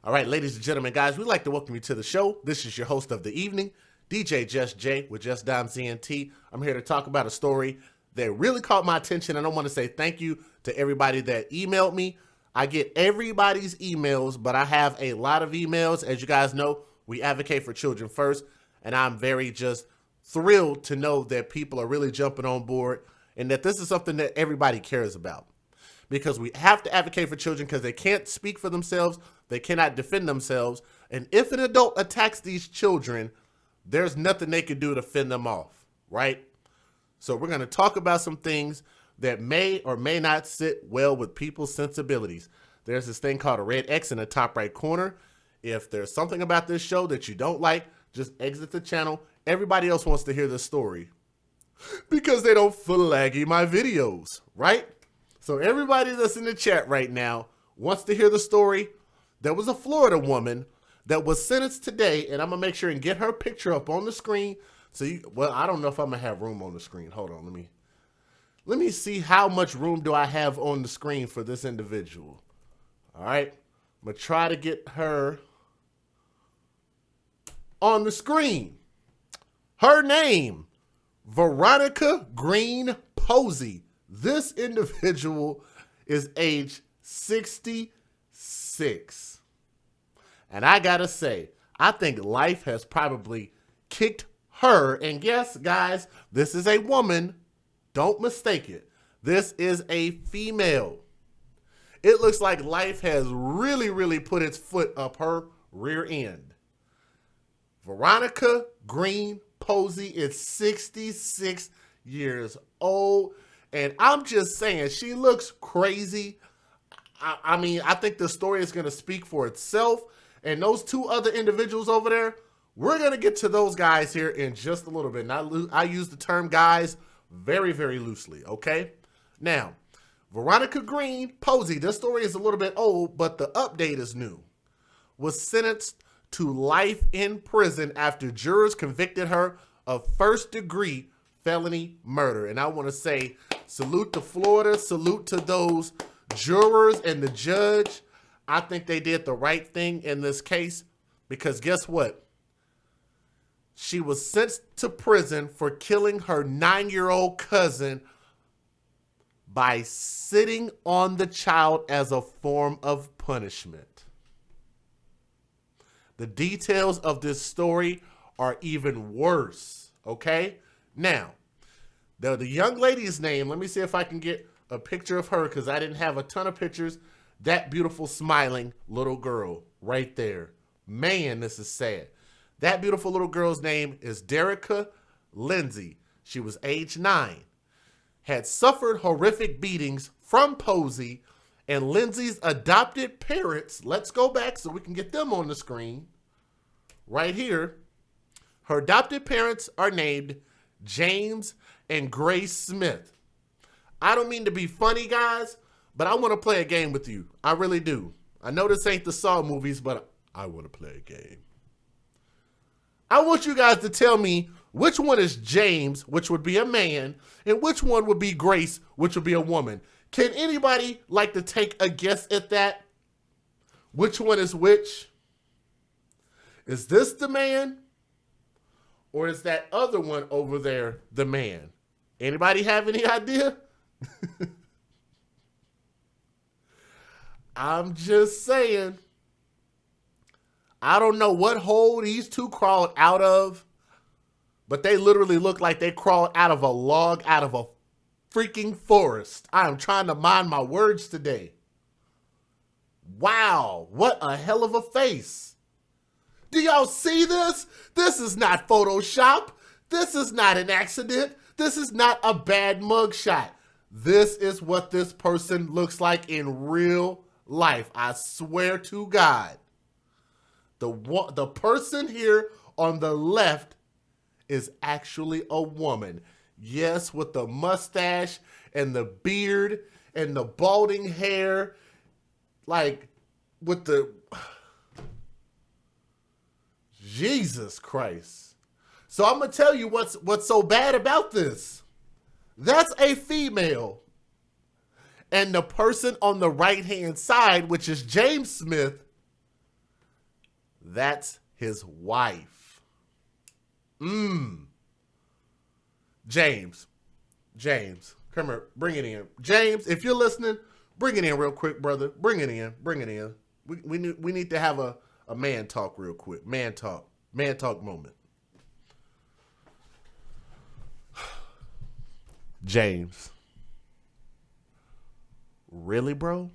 All right, ladies and gentlemen, guys, we'd like to welcome you to the show. This is your host of the evening, DJ Just Jay with Just Dime CNT. I'm here to talk about a story that really caught my attention, and I want to say thank you to everybody that emailed me. I get everybody's emails, but I have a lot of emails. As you guys know, we advocate for children first, and I'm very just thrilled to know that people are really jumping on board and that this is something that everybody cares about. Because we have to advocate for children because they can't speak for themselves, they cannot defend themselves, and if an adult attacks these children, there's nothing they can do to fend them off, right? So we're going to talk about some things that may or may not sit well with people's sensibilities. There's this thing called a red X in the top right corner. If there's something about this show that you don't like, just exit the channel. Everybody else wants to hear this story because they don't flaggy my videos, right? So everybody that's in the chat right now wants to hear the story. There was a Florida woman that was sentenced today, and I'm going to make sure and get her picture up on the screen. So well, I don't know if I'm going to have room on the screen. Hold on, let me see how much room do I have on the screen for this individual. All right, I'm going to try to get her on the screen. Her name, Veronica Green Posey. This individual is age 66. And I gotta say, I think life has probably kicked her. And yes, guys, this is a woman. Don't mistake it. This is a female. It looks like life has really put its foot up her rear end. Veronica Green Posey is 66 years old. And I'm just saying, she looks crazy. I mean, I think the story is going to speak for itself. And those two other individuals over there, we're going to get to those guys here in just a little bit. And I use the term guys very loosely, okay? Now, Veronica Green Posey, this story is a little bit old, but the update is new, was sentenced to life in prison after jurors convicted her of first-degree felony murder. And I want to say salute to Florida, salute to those jurors and the judge. I think they did the right thing in this case because guess what? She was sent to prison for killing her 9-year-old cousin by sitting on the child as a form of punishment. The details of this story are even worse, okay? Now, the young lady's name, let me see if I can get a picture of her because I didn't have a ton of pictures. That beautiful smiling little girl right there. Man, this is sad. That beautiful little girl's name is Dericka Lindsay. She was age 9, had suffered horrific beatings from Posey and Lindsay's adopted parents. Let's go back so we can get them on the screen right here. Her adopted parents are named James and Grace Smith. I don't mean to be funny, guys, but I want to play a game with you. I really do. I know this ain't the Saw movies, but I want to play a game. I want you guys to tell me which one is James, which would be a man, and which one would be Grace, which would be a woman. Can anybody like to take a guess at that? Which one is which? Is this the man? Or is that other one over there the man? Anybody have any idea? I'm just saying. I don't know what hole these two crawled out of, but they literally look like they crawled out of a log out of a freaking forest. I am trying to mind my words today. Wow, what a hell of a face. Do y'all see this? This is not Photoshop. This is not an accident. This is not a bad mugshot. This is what this person looks like in real life. I swear to God. The person here on the left is actually a woman. Yes, with the mustache and the beard and the balding hair. Like, with the... Jesus Christ. So I'm going to tell you what's so bad about this. That's a female. And the person on the right-hand side, which is James Smith, That's his wife. James, come here. Bring it in. James, if you're listening, bring it in real quick, brother. Bring it in. We need to have a man talk real quick. Man talk moment. James. Really, bro?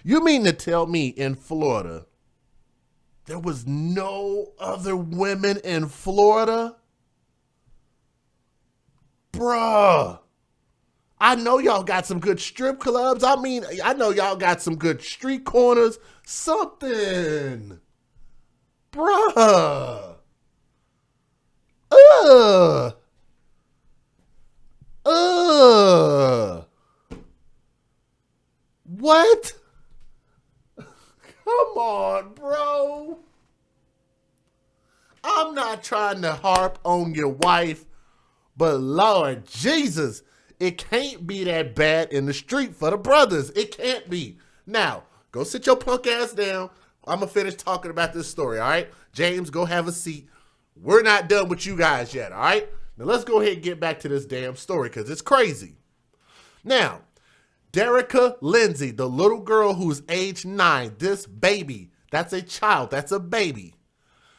You mean to tell me in Florida there was no other women in Florida? Bruh. I know y'all got some good strip clubs. I mean, I know y'all got some good street corners. Something. Bruh. What? Come on, bro. I'm not trying to harp on your wife, but Lord Jesus, it can't be that bad in the street for the brothers. It can't be. Now, go sit your punk ass down. I'm going to finish talking about this story, all right? James, go have a seat. We're not done with you guys yet, all right? Now, let's go ahead and get back to this damn story because it's crazy. Now, Dericka Lindsay, the little girl who's age 9, this baby, that's a child, that's a baby.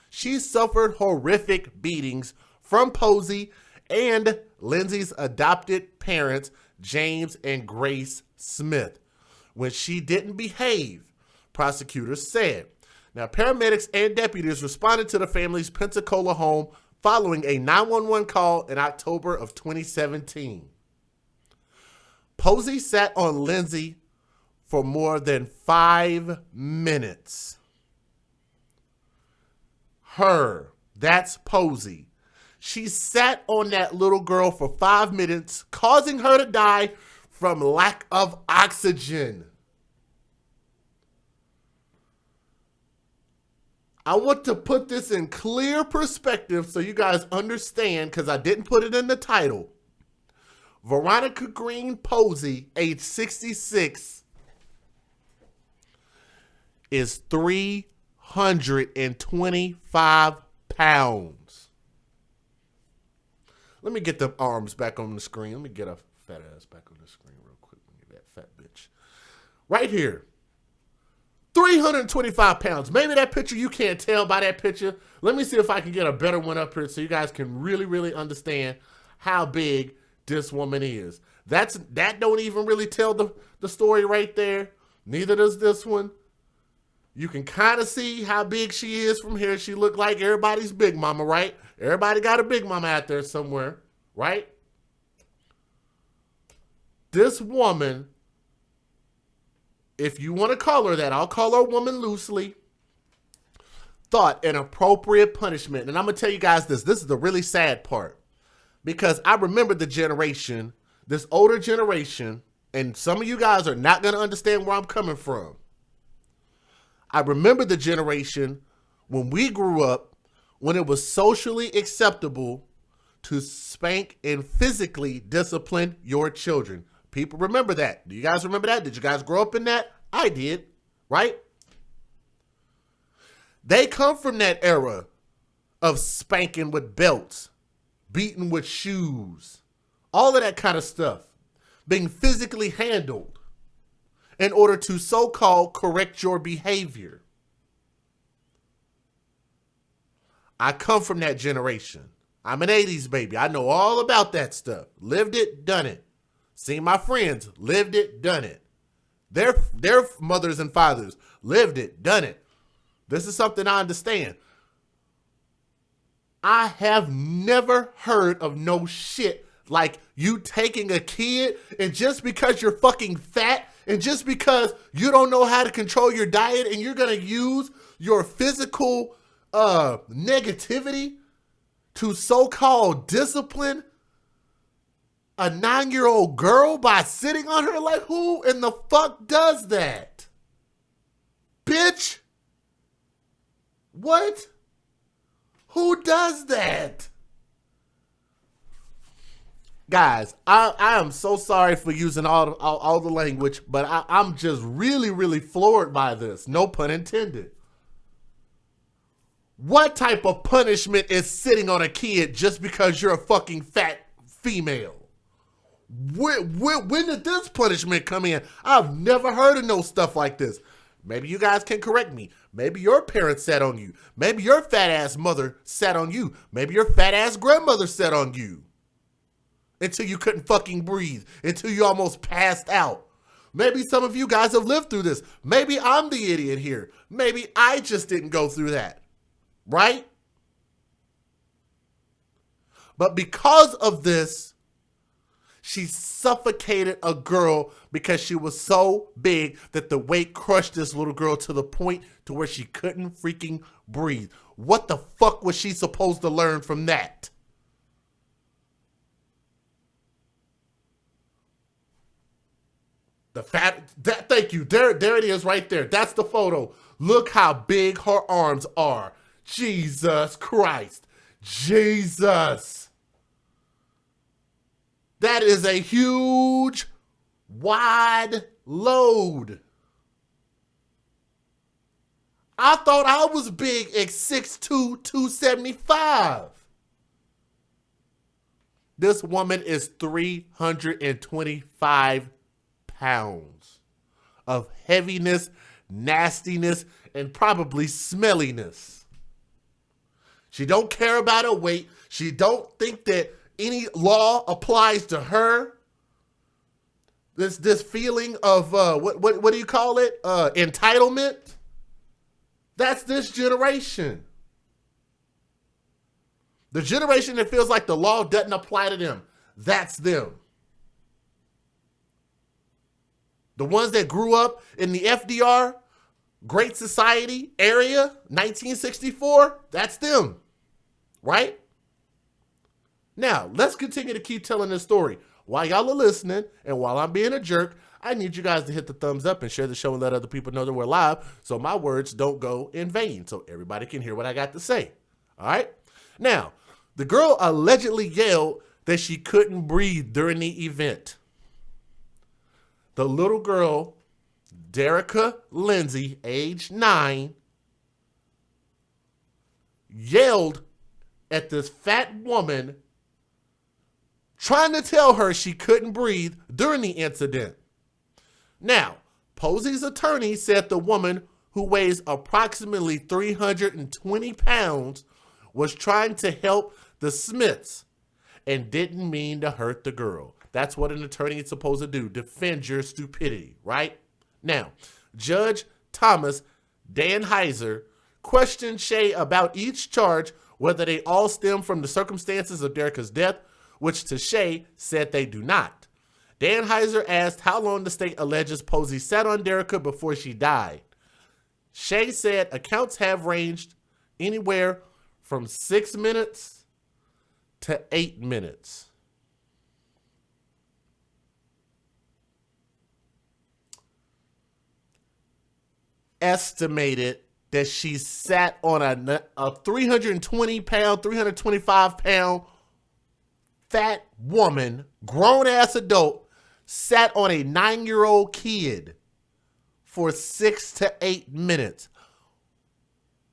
She suffered horrific beatings from Posey and Lindsay's adopted parents, James and Grace Smith, when she didn't behave, prosecutors said. Now, paramedics and deputies responded to the family's Pensacola home following a 911 call in October of 2017. Posey sat on Lindsay for more than 5 minutes. That's Posey. She sat on that little girl for 5 minutes, causing her to die from lack of oxygen. I want to put this in clear perspective so you guys understand, because I didn't put it in the title. Veronica Green Posey, age 66, is 325 pounds. Let me get the arms back on the screen. Let me get a fat ass back on the screen real quick. That fat bitch. Right here. 325 pounds. Maybe that picture, you can't tell by that picture. Let me see if I can get a better one up here so you guys can really, really understand how big this woman is. That don't even really tell the story right there. Neither does this one. You can kind of see how big she is from here. She looked like everybody's big mama, right? Everybody got a big mama out there somewhere, right? This woman, if you want to call her that, I'll call her a woman loosely, thought an appropriate punishment. And I'm going to tell you guys this. This is the really sad part. Because I remember the generation, this older generation, and some of you guys are not going to understand where I'm coming from. I remember the generation when we grew up, when it was socially acceptable to spank and physically discipline your children. People remember that. Do you guys remember that? Did you guys grow up in that? I did, right? They come from that era of spanking with belts, beating with shoes, all of that kind of stuff, being physically handled in order to so-called correct your behavior. I come from that generation. I'm an 80s baby. I know all about that stuff. Lived it, done it. Seen my friends, lived it, done it. Their mothers and fathers lived it, done it. This is something I understand. I have never heard of no shit like you taking a kid and just because you're fucking fat and just because you don't know how to control your diet and you're going to use your physical negativity to so-called discipline a 9-year-old girl by sitting on her. Like, who in the fuck does that? Bitch? What? Who does that? Guys, I am so sorry for using all the language, but I'm just really, really floored by this. No pun intended. What type of punishment is sitting on a kid just because you're a fucking fat female? When did this punishment come in? I've never heard of no stuff like this. Maybe you guys can correct me. Maybe your parents sat on you. Maybe your fat ass mother sat on you. Maybe your fat ass grandmother sat on you until you couldn't fucking breathe, until you almost passed out. Maybe some of you guys have lived through this. Maybe I'm the idiot here. Maybe I just didn't go through that, right? But because of this, she suffocated a girl because she was so big that the weight crushed this little girl to the point to where she couldn't freaking breathe. What the fuck was she supposed to learn from that? Thank you. There it is right there. That's the photo. Look how big her arms are. Jesus Christ. Jesus. That is a huge, wide load. I thought I was big at 6'2", 275. This woman is 325 pounds of heaviness, nastiness, and probably smelliness. She don't care about her weight. She don't think that any law applies to her. This feeling of what do you call it? Entitlement. That's this generation. The generation that feels like the law doesn't apply to them. That's them. The ones that grew up in the FDR, Great Society area, 1964, that's them, right? Now, let's continue to keep telling this story. While y'all are listening and while I'm being a jerk, I need you guys to hit the thumbs up and share the show and let other people know that we're live so my words don't go in vain, so everybody can hear what I got to say. All right? Now, the girl allegedly yelled that she couldn't breathe during the event. The little girl, Dericka Lindsay, age 9, yelled at this fat woman trying to tell her she couldn't breathe during the incident. Now, Posey's attorney said the woman, who weighs approximately 320 pounds, was trying to help the Smiths and didn't mean to hurt the girl. That's what an attorney is supposed to do, defend your stupidity, right? Now, Judge Thomas Danheiser questioned Shay about each charge, whether they all stem from the circumstances of Dericka's death, which to Shay said they do not. Danheiser asked how long the state alleges Posey sat on Dericka before she died. Shay said accounts have ranged anywhere from 6 minutes to 8 minutes. Estimated that she sat on a 320 pound, 325 pound fat woman, grown ass adult, sat on a 9-year-old kid for 6 to 8 minutes.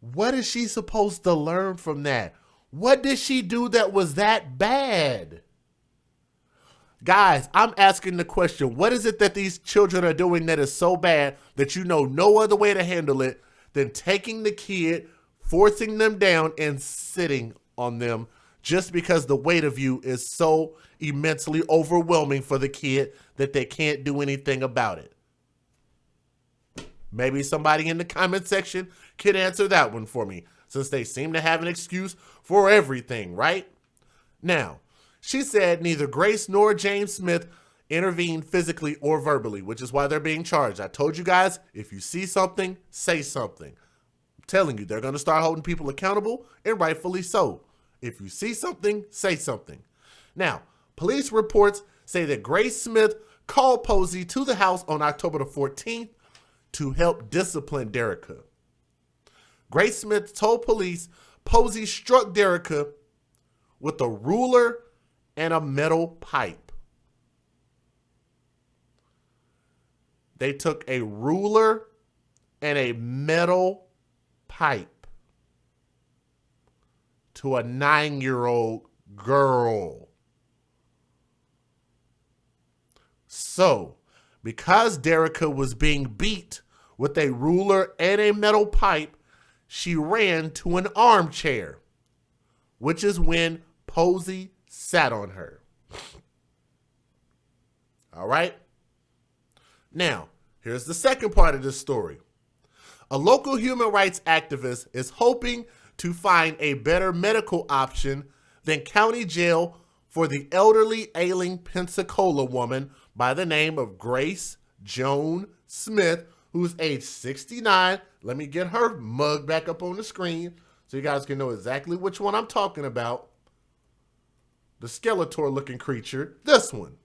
What is she supposed to learn from that? What did she do that was that bad? Guys, I'm asking the question, what is it that these children are doing that is so bad that you know no other way to handle it than taking the kid, forcing them down, and sitting on them just because the weight of you is so immensely overwhelming for the kid that they can't do anything about it? Maybe somebody in the comment section can answer that one for me, since they seem to have an excuse for everything, right? Now, she said neither Grace nor James Smith intervened physically or verbally, which is why they're being charged. I told you guys, if you see something, say something. I'm telling you, they're going to start holding people accountable, and rightfully so. If you see something, say something. Now, police reports say that Grace Smith called Posey to the house on October the 14th to help discipline Dericka. Grace Smith told police Posey struck Dericka with a ruler and a metal pipe. They took a ruler and a metal pipe to a 9-year-old girl. So, because Dericka was being beat with a ruler and a metal pipe, she ran to an armchair, which is when Posey sat on her. All right? Now, here's the second part of this story. A local human rights activist is hoping to find a better medical option than county jail for the elderly, ailing Pensacola woman by the name of Grace Joan Smith, who's age 69. Let me get her mug back up on the screen so you guys can know exactly which one I'm talking about. The Skeletor-looking creature, this one.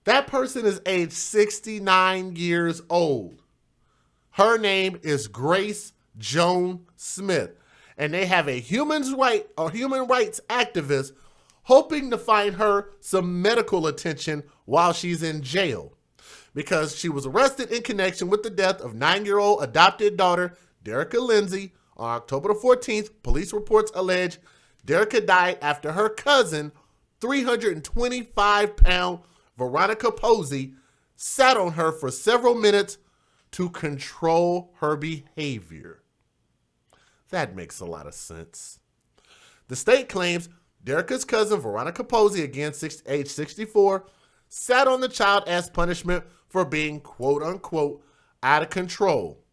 That person is age 69 years old. Her name is Grace Joan Smith, and they have a human rights activist hoping to find her some medical attention while she's in jail, because she was arrested in connection with the death of 9-year-old adopted daughter Dericka Lindsay on October the 14th. Police reports allege Dericka died after her cousin, 325-pound Veronica Posey, sat on her for several minutes to control her behavior. That makes a lot of sense. The state claims Dericka's cousin, Veronica Posey, again age 64, sat on the child as punishment for being, quote unquote, out of control.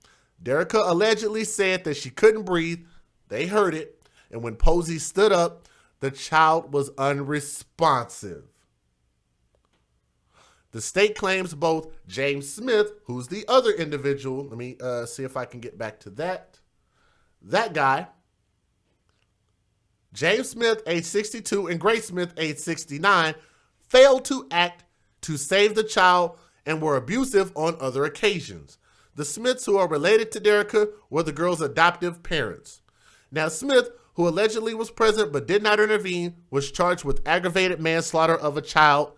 Dericka allegedly said that she couldn't breathe. They heard it. And when Posey stood up, the child was unresponsive. The state claims both James Smith, who's the other individual, let me see if I can get back to that guy, James Smith, age 62, and Grace Smith, age 69, failed to act to save the child and were abusive on other occasions. The Smiths, who are related to Dericka, were the girl's adoptive parents. Now, Smith, who allegedly was present but did not intervene, was charged with aggravated manslaughter of a child,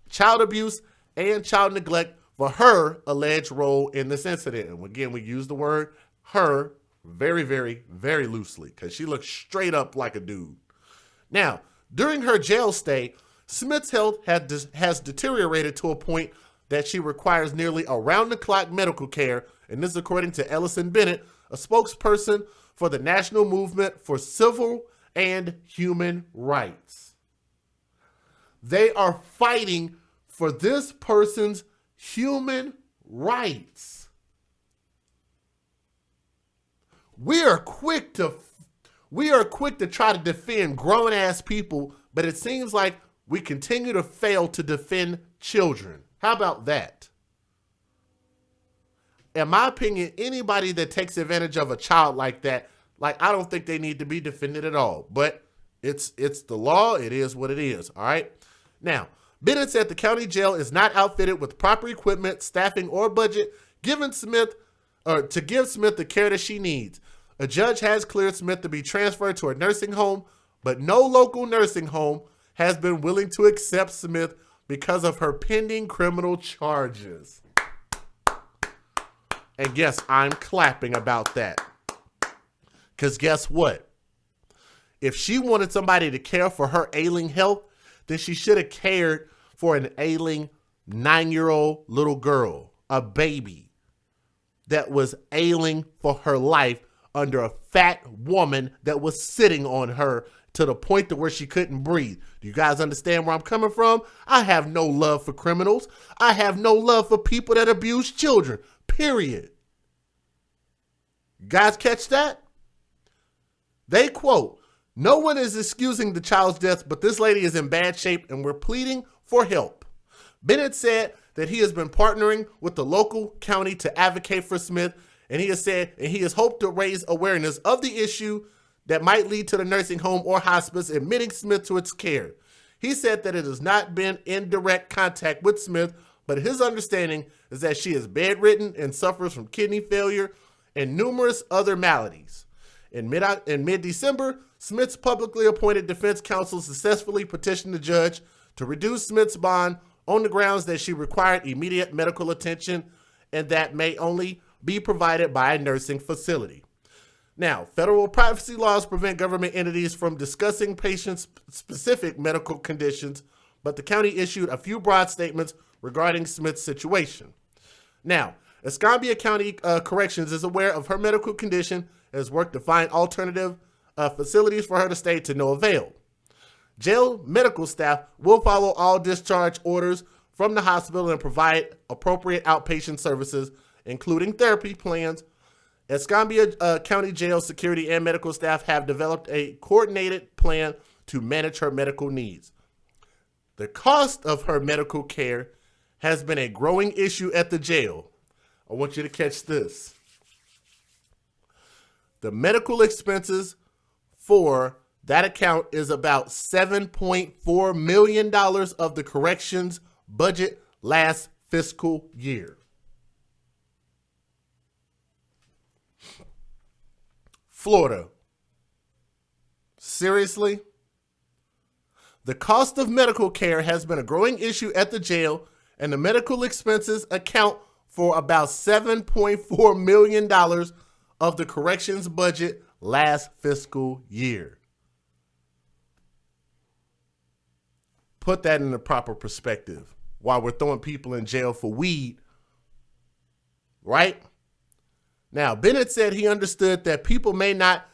child abuse, and child neglect for her alleged role in this incident. And again, we use the word her very, very, very loosely because she looks straight up like a dude. Now, during her jail stay, Smith's health has deteriorated to a point that she requires nearly around-the-clock medical care, and this is according to Ellison Bennett, a spokesperson for the National Movement for Civil and Human Rights. They are fighting for this person's human rights. We are quick to try to defend grown-ass people, but it seems like we continue to fail to defend children. How about that? In my opinion, anybody that takes advantage of a child like that, I don't think they need to be defended at all. But it's the law. It is what it is. All right. Now, Bennett said the county jail is not outfitted with proper equipment, staffing, or budget to give Smith the care that she needs. A judge has cleared Smith to be transferred to a nursing home, but no local nursing home has been willing to accept Smith because of her pending criminal charges. And yes, I'm clapping about that. Because guess what? If she wanted somebody to care for her ailing health, then she should have cared for an ailing 9-year-old little girl, a baby that was ailing for her life under a fat woman that was sitting on her to the point to where she couldn't breathe. Do you guys understand where I'm coming from? I have no love for criminals. I have no love for people that abuse children, period. You guys catch that? They quote, "No one is excusing the child's death, but this lady is in bad shape and we're pleading for help." Bennett said that he has been partnering with the local county to advocate for Smith, and he has hoped to raise awareness of the issue that might lead to the nursing home or hospice admitting Smith to its care. He said that it has not been in direct contact with Smith, but his understanding is that she is bedridden and suffers from kidney failure and numerous other maladies. In mid-December, Smith's publicly appointed defense counsel successfully petitioned the judge to reduce Smith's bond on the grounds that she required immediate medical attention and that may only be provided by a nursing facility. Now, federal privacy laws prevent government entities from discussing patient-specific medical conditions, but the county issued a few broad statements regarding Smith's situation. Now, Escambia County Corrections is aware of her medical condition and has worked to find alternative facilities for her to stay to no avail. Jail medical staff will follow all discharge orders from the hospital and provide appropriate outpatient services, including therapy plans. Escambia County Jail security and medical staff have developed a coordinated plan to manage her medical needs. The cost of her medical care has been a growing issue at the jail. I want you to catch this. The medical expenses for that account is about $7.4 million of the corrections budget last fiscal year. Florida. Seriously? The cost of medical care has been a growing issue at the jail, and the medical expenses account for about $7.4 million of the corrections budget last fiscal year. Put that in the proper perspective. While we're throwing people in jail for weed, right? Now, Bennett said he understood that people may not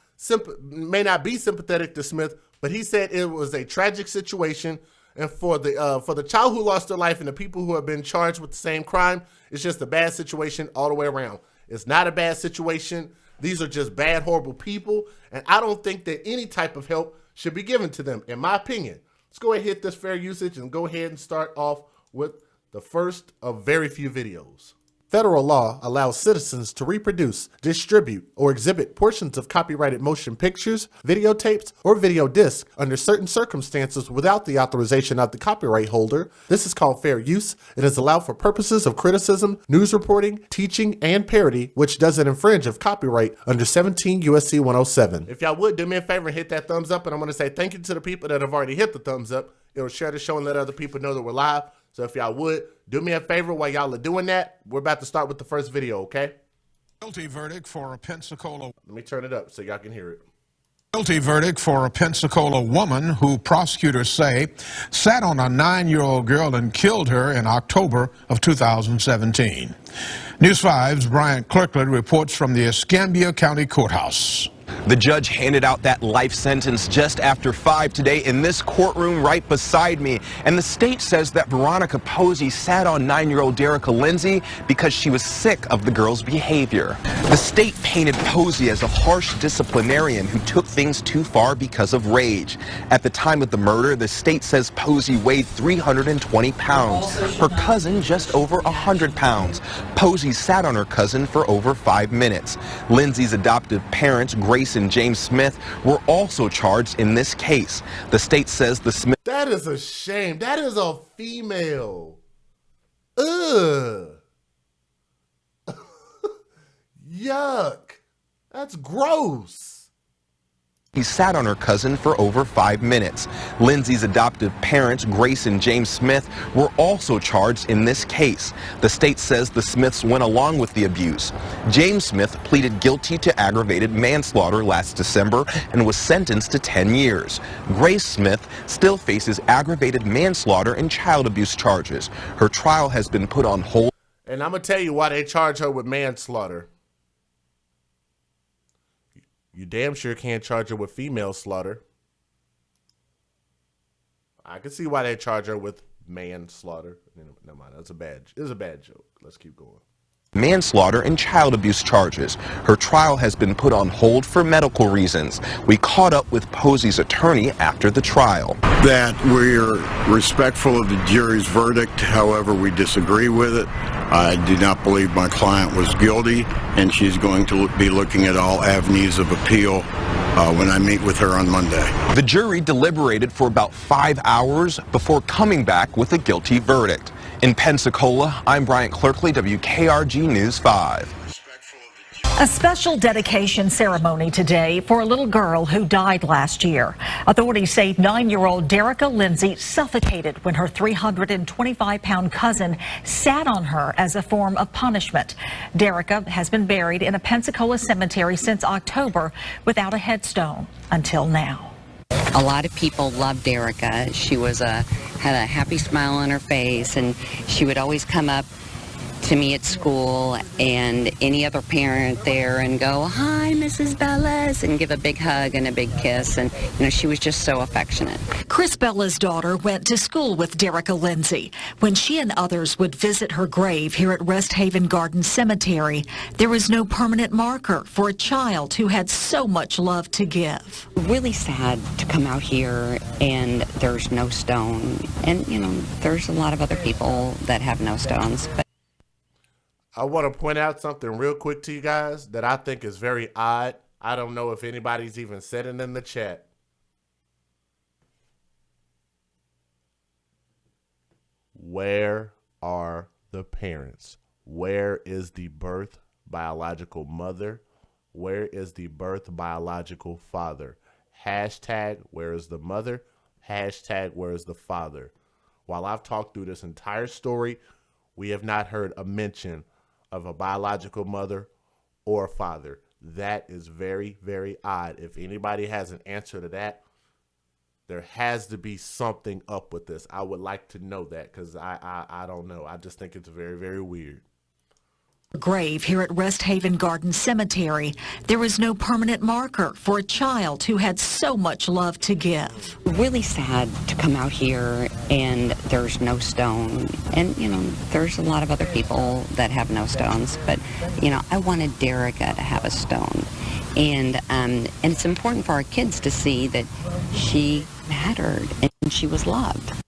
be sympathetic to Smith, but he said it was a tragic situation, and for the child who lost their life and the people who have been charged with the same crime, it's just a bad situation all the way around. It's not a bad situation. These are just bad, horrible people, and I don't think that any type of help should be given to them, in my opinion. Let's go ahead and hit this fair usage and go ahead and start off with the first of very few videos. Federal law allows citizens to reproduce, distribute, or exhibit portions of copyrighted motion pictures, videotapes, or video discs under certain circumstances without the authorization of the copyright holder. This is called fair use. It is allowed for purposes of criticism, news reporting, teaching, and parody, which doesn't infringe of copyright under 17 U.S.C. 107. If y'all would, do me a favor and hit that thumbs up, and I'm going to say thank you to the people that have already hit the thumbs up. It'll share the show and let other people know that we're live. So if y'all would, do me a favor while y'all are doing that. We're about to start with the first video, okay? Guilty verdict for a Pensacola. Let me turn it up so y'all can hear it. Guilty verdict for a Pensacola woman who prosecutors say sat on a 9-year-old girl and killed her in October of 2017. News 5's Bryant Kirkland reports from the Escambia County Courthouse. The judge handed out that life sentence just after 5 today in this courtroom right beside me. And the state says that Veronica Posey sat on 9-year-old Dericka Lindsay because she was sick of the girl's behavior. The state painted Posey as a harsh disciplinarian who took things too far because of rage. At the time of the murder, the state says Posey weighed 320 pounds. Her cousin just over 100 pounds. Posey sat on her cousin for over 5 minutes. Lindsay's adoptive parents, Grace and James Smith, were also charged in this case. The state says the Smith... That is a shame. That is a female. Ugh. Yuck. That's gross. He sat on her cousin for over 5 minutes. Lindsay's adoptive parents, Grace and James Smith, were also charged in this case. The state says the Smiths went along with the abuse. James Smith pleaded guilty to aggravated manslaughter last December and was sentenced to 10 years. Grace Smith still faces aggravated manslaughter and child abuse charges. Her trial has been put on hold. And I'm going to tell you why they charge her with manslaughter. You damn sure can't charge her with female slaughter. I can see why they charge her with manslaughter. Never mind, it was a bad joke. Let's keep going. Manslaughter and child abuse charges. Her trial has been put on hold for medical reasons. We caught up with Posey's attorney after the trial. That we're respectful of the jury's verdict, however we disagree with it. I do not believe my client was guilty, and she's going to be looking at all avenues of appeal when I meet with her on Monday. The jury deliberated for about 5 hours before coming back with a guilty verdict. In Pensacola, I'm Bryant Kirkland, WKRG News 5. A special dedication ceremony today for a little girl who died last year. Authorities say 9-year-old Dericka Lindsay suffocated when her 325-pound cousin sat on her as a form of punishment. Dericka has been buried in a Pensacola cemetery since October without a headstone until now. A lot of people loved Dericka. She had a happy smile on her face, and she would always come up to me at school and any other parent there and go, "Hi, Mrs. Bellis," and give a big hug and a big kiss. And, she was just so affectionate. Chris Bella's daughter went to school with Dericka Lindsay. When she and others would visit her grave here at Rest Haven Garden Cemetery, there was no permanent marker for a child who had so much love to give. Really sad to come out here and there's no stone. And, there's a lot of other people that have no stones. But I want to point out something real quick to you guys that I think is very odd. I don't know if anybody's even said it in the chat. Where are the parents? Where is the birth biological mother? Where is the birth biological father? Hashtag, where is the mother? Hashtag, where is the father? While I've talked through this entire story, we have not heard a mention of a biological mother or father. That is very, very odd. If anybody has an answer to that, there has to be something up with this. I would like to know that, because I don't know. I just think it's very, very weird. Grave here at Rest Haven Garden Cemetery, there was no permanent marker for a child who had so much love to give. Really sad to come out here and there's no stone. And, there's a lot of other people that have no stones. But, I wanted Dericka to have a stone. And it's important for our kids to see that she mattered and she was loved.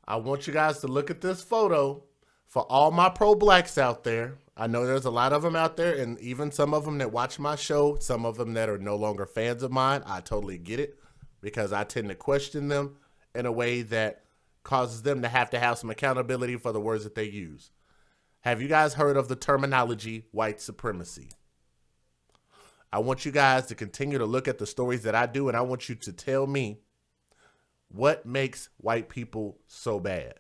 I want you guys to look at this photo. For all my pro-blacks out there, I know there's a lot of them out there, and even some of them that watch my show, some of them that are no longer fans of mine. I totally get it, because I tend to question them in a way that causes them to have some accountability for the words that they use. Have you guys heard of the terminology white supremacy? I want you guys to continue to look at the stories that I do, and I want you to tell me what makes white people so bad.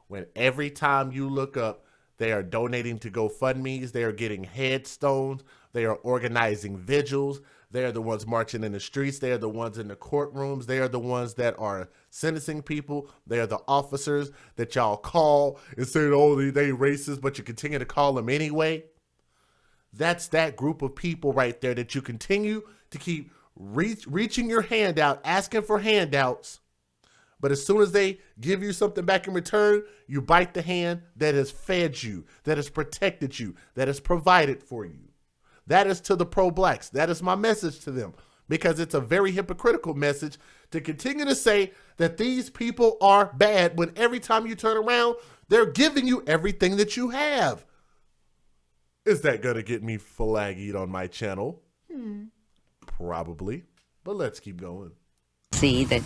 When every time you look up, they are donating to GoFundMes, they are getting headstones, they are organizing vigils, they are the ones marching in the streets, they are the ones in the courtrooms, they are the ones that are sentencing people, they are the officers that y'all call and say, oh, they racist, but you continue to call them anyway. That's that group of people right there that you continue to keep reaching your hand out, asking for handouts. But as soon as they give you something back in return, you bite the hand that has fed you, that has protected you, that has provided for you. That is to the pro-blacks. That is my message to them, because it's a very hypocritical message to continue to say that these people are bad when every time you turn around, they're giving you everything that you have. Is that going to get me flagged on my channel? Probably, but let's keep going. See that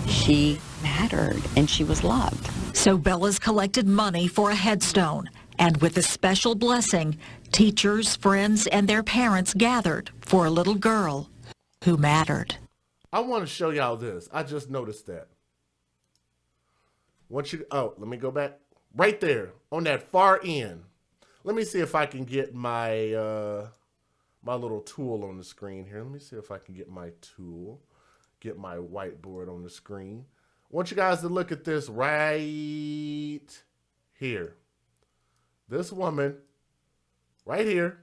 she mattered and she was loved. So Bella's collected money for a headstone, and with a special blessing, teachers, friends, and their parents gathered for a little girl who mattered. I want to show y'all this. I just noticed that. Let me go back. Right there on that far end. Let me see if I can get my my little tool on the screen here. Let me see if I can get my tool. Get my whiteboard on the screen. I want you guys to look at this right here. This woman right here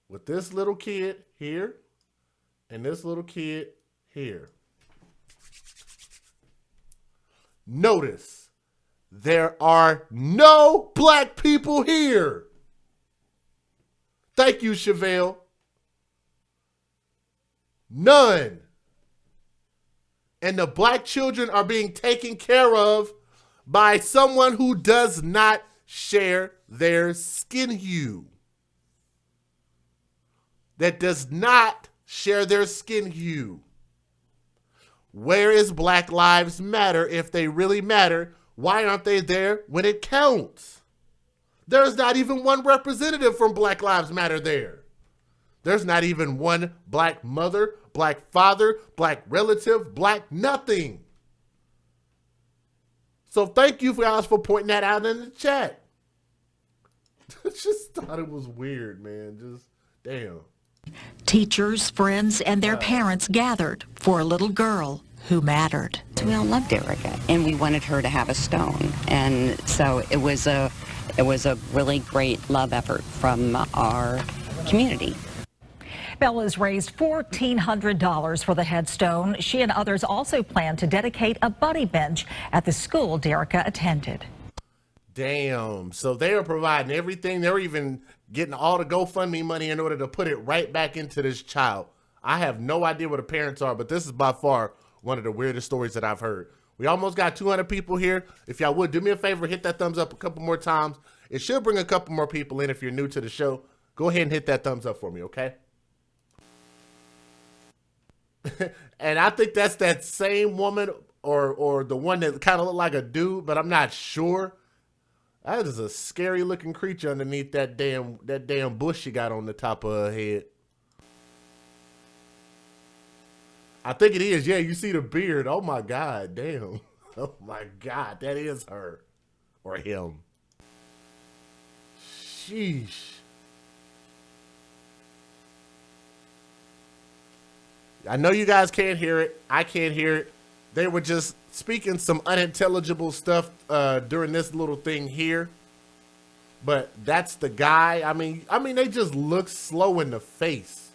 with this little kid here and this little kid here. Notice there are no black people here. Thank you, Chevelle. None. And the black children are being taken care of by someone who does not share their skin hue. That does not share their skin hue. Where is Black Lives Matter if they really matter? Why aren't they there when it counts? There's not even one representative from Black Lives Matter there. There's not even one black mother, black father, black relative, black nothing. So thank you guys for pointing that out in the chat. Just thought it was weird, man. Just damn. Teachers, friends, and their parents gathered for a little girl who mattered. We all loved Dericka, and we wanted her to have a stone. And so it was a really great love effort from our community. Bella's raised $1,400 for the headstone. She and others also plan to dedicate a buddy bench at the school Dericka attended. Damn. So they are providing everything. They're even getting all the GoFundMe money in order to put it right back into this child. I have no idea what the parents are, but this is by far one of the weirdest stories that I've heard. We almost got 200 people here. If y'all would do me a favor, hit that thumbs up a couple more times. It should bring a couple more people in if you're new to the show. Go ahead and hit that thumbs up for me, okay? And I think that's that same woman or the one that kind of looked like a dude, but I'm not sure. That is a scary looking creature underneath that damn bush she got on the top of her head. I think it is. Yeah, you see the beard. Oh my God, damn. Oh my God, that is her or him. Sheesh. I know you guys can't hear it. I can't hear it. They were just speaking some unintelligible stuff during this little thing here. But that's the guy. I mean, they just look slow in the face.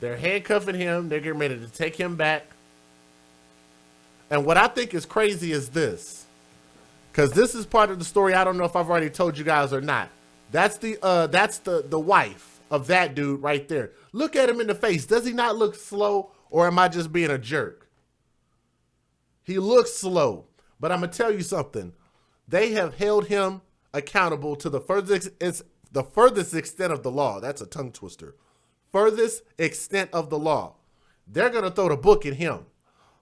They're handcuffing him. They're getting ready to take him back. And what I think is crazy is this. Because this is part of the story. I don't know if I've already told you guys or not. That's the wife of that dude right there. Look at him in the face. Does he not look slow, or am I just being a jerk? He looks slow, but I'm gonna tell you something. They have held him accountable to the furthest extent of the law. That's a tongue twister. Furthest extent of the law. They're gonna throw the book at him.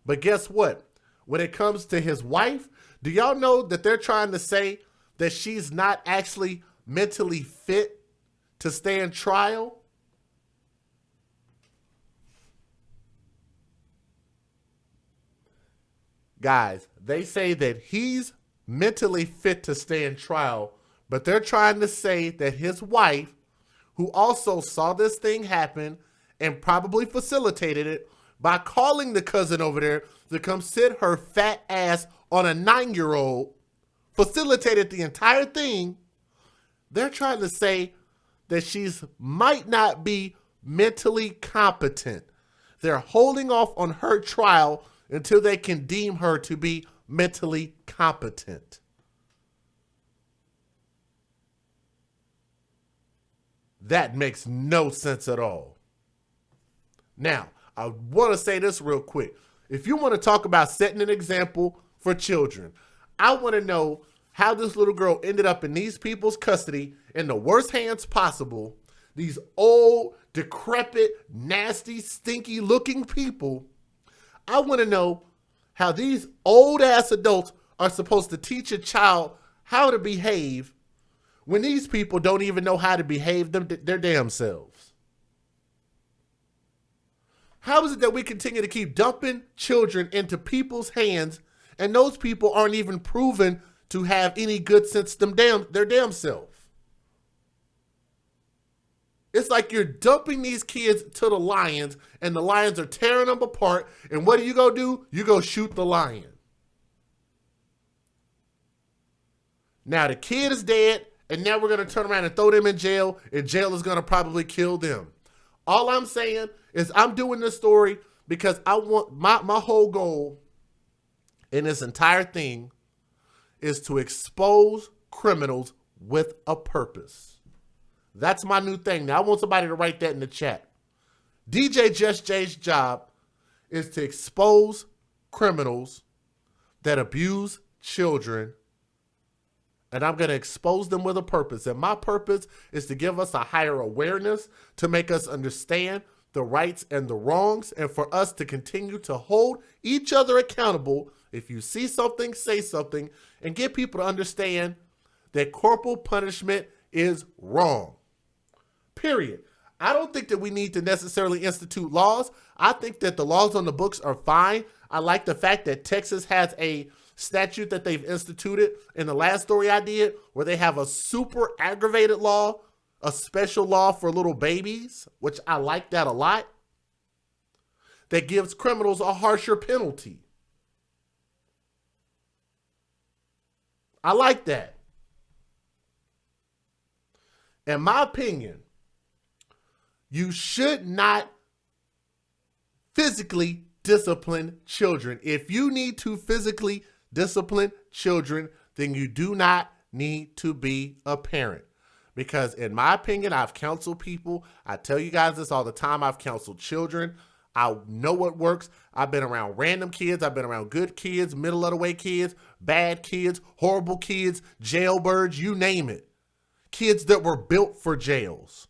But guess what? When it comes to his wife, do y'all know that they're trying to say that she's not actually mentally fit to stand trial? Guys, they say that he's mentally fit to stand trial, but they're trying to say that his wife, who also saw this thing happen and probably facilitated it by calling the cousin over there to come sit her fat ass on a 9-year-old, facilitated the entire thing. They're trying to say that she's might not be mentally competent. They're holding off on her trial until they can deem her to be mentally competent. That makes no sense at all. Now, I want to say this real quick. If you want to talk about setting an example for children, I want to know how this little girl ended up in these people's custody in the worst hands possible. These old, decrepit, nasty, stinky looking people. I want to know how these old ass adults are supposed to teach a child how to behave when these people don't even know how to behave their damn selves. How is it that we continue to keep dumping children into people's hands and those people aren't even proven to have any good sense their damn self? It's like you're dumping these kids to the lions and the lions are tearing them apart. And what do? You go shoot the lion. Now the kid is dead and now we're going to turn around and throw them in jail, and jail is going to probably kill them. All I'm saying is I'm doing this story because I want my whole goal in this entire thing is to expose criminals with a purpose. That's my new thing. Now, I want somebody to write that in the chat. DJ Just Jay's job is to expose criminals that abuse children, and I'm going to expose them with a purpose. And my purpose is to give us a higher awareness, to make us understand the rights and the wrongs, and for us to continue to hold each other accountable. If you see something, say something, and get people to understand that corporal punishment is wrong. Period. I don't think that we need to necessarily institute laws. I think that the laws on the books are fine. I like the fact that Texas has a statute that they've instituted in the last story I did, where they have a super aggravated law, a special law for little babies, which I like that a lot, that gives criminals a harsher penalty. I like that. In my opinion, you should not physically discipline children. If you need to physically discipline children, then you do not need to be a parent. Because in my opinion, I've counseled people. I tell you guys this all the time. I've counseled children. I know what works. I've been around random kids. I've been around good kids, middle of the way kids, bad kids, horrible kids, jailbirds, you name it. Kids that were built for jails.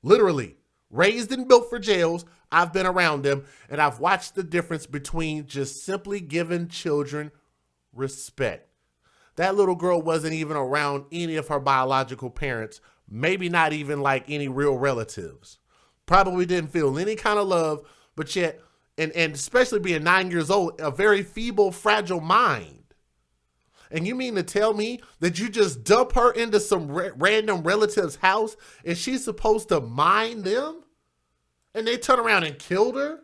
Literally, raised and built for jails. I've been around them, and I've watched the difference between just simply giving children respect. That little girl wasn't even around any of her biological parents, maybe not even like any real relatives. Probably didn't feel any kind of love, but yet, and especially being 9 years old, a very feeble, fragile mind. And you mean to tell me that you just dump her into some random relative's house and she's supposed to mind them? And they turn around and killed her?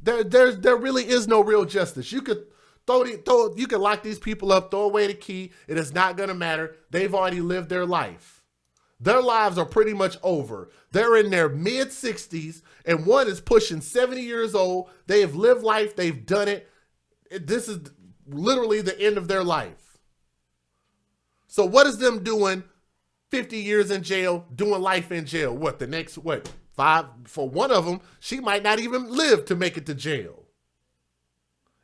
There really is no real justice. You could you could lock these people up, throw away the key. It is not going to matter. They've already lived their life. Their lives are pretty much over. They're in their mid-60s, and one is pushing 70 years old. They have lived life. They've done it. This is literally the end of their life. So what is them doing 50 years in jail, doing life in jail? What, the next, 5? For one of them, she might not even live to make it to jail.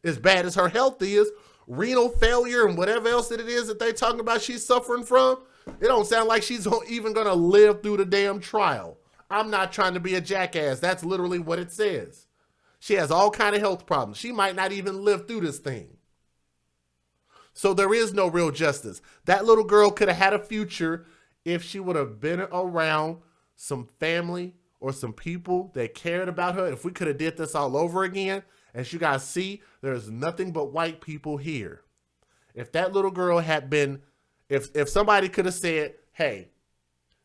As bad as her health is, renal failure and whatever else it is that they talking about she's suffering from, it don't sound like she's even going to live through the damn trial. I'm not trying to be a jackass. That's literally what it says. She has all kind of health problems. She might not even live through this thing. So there is no real justice. That little girl could have had a future if she would have been around some family or some people that cared about her. If we could have did this all over again, as you guys see, there's nothing but white people here. If that little girl had been, if somebody could have said, hey,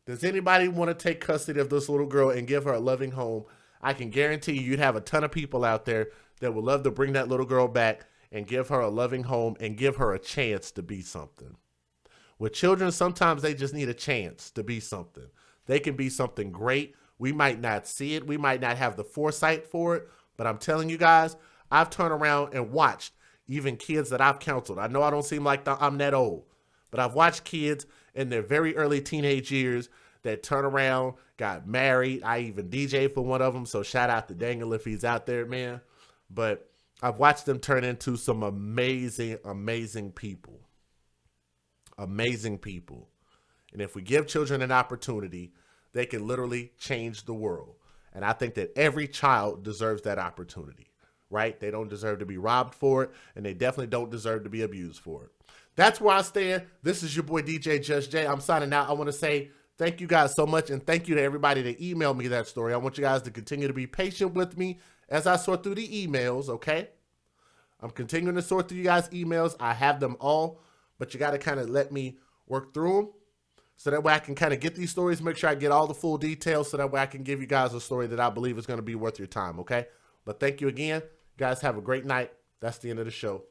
does anybody want to take custody of this little girl and give her a loving home? I can guarantee you'd have a ton of people out there that would love to bring that little girl back and give her a loving home and give her a chance to be something. With children, sometimes they just need a chance to be something. They can be something great. We might not see it. We might not have the foresight for it. But I'm telling you guys, I've turned around and watched even kids that I've counseled. I know I don't seem like I'm that old, but I've watched kids in their very early teenage years that turn around, got married. I even DJ'd for one of them, so shout out to Daniel if he's out there, man. But I've watched them turn into some amazing, amazing people. Amazing people. And if we give children an opportunity, they can literally change the world. And I think that every child deserves that opportunity, right? They don't deserve to be robbed for it, and they definitely don't deserve to be abused for it. That's where I stand. This is your boy, DJ Just Jay. I'm signing out. I want to say thank you guys so much, and thank you to everybody that emailed me that story. I want you guys to continue to be patient with me as I sort through the emails, okay? I'm continuing to sort through you guys' emails. I have them all, but you got to kind of let me work through them so that way I can kind of get these stories, make sure I get all the full details so that way I can give you guys a story that I believe is going to be worth your time, okay? But thank you again. Guys, have a great night. That's the end of the show.